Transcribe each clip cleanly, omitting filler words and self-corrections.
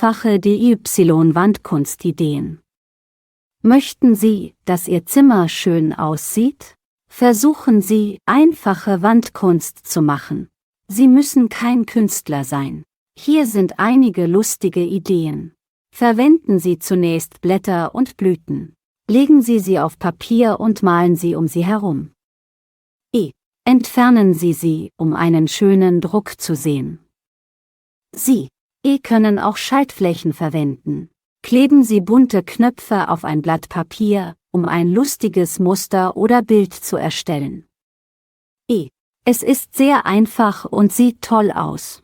einfache DIY-Wandkunstideen. Möchten Sie, dass Ihr Zimmer schön aussieht? Versuchen Sie, einfache Wandkunst zu machen. Sie müssen kein Künstler sein. Hier sind einige lustige Ideen. Verwenden Sie zunächst Blätter und Blüten. Legen Sie sie auf Papier und malen Sie um sie herum. Entfernen Sie sie, um einen schönen Druck zu sehen. Sie können auch Schaltflächen verwenden. Kleben Sie bunte Knöpfe auf ein Blatt Papier, um ein lustiges Muster oder Bild zu erstellen. Es ist sehr einfach und sieht toll aus.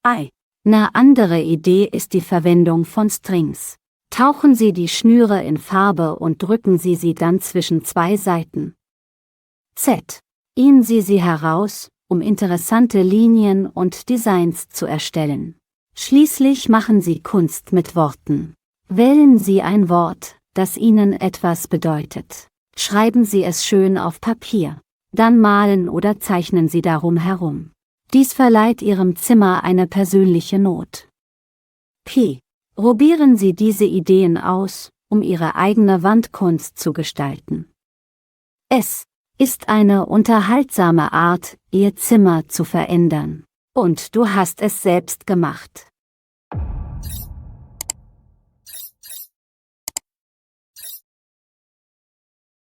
Eine andere Idee ist die Verwendung von Strings. Tauchen Sie die Schnüre in Farbe und drücken Sie sie dann zwischen zwei Seiten. Ziehen Sie sie heraus, um interessante Linien und Designs zu erstellen. Schließlich machen Sie Kunst mit Worten. Wählen Sie ein Wort, das Ihnen etwas bedeutet. Schreiben Sie es schön auf Papier. Dann malen oder zeichnen Sie darum herum. Dies verleiht Ihrem Zimmer eine persönliche Note. Probieren Sie diese Ideen aus, um Ihre eigene Wandkunst zu gestalten. Es ist eine unterhaltsame Art, Ihr Zimmer zu verändern. Und du hast es selbst gemacht.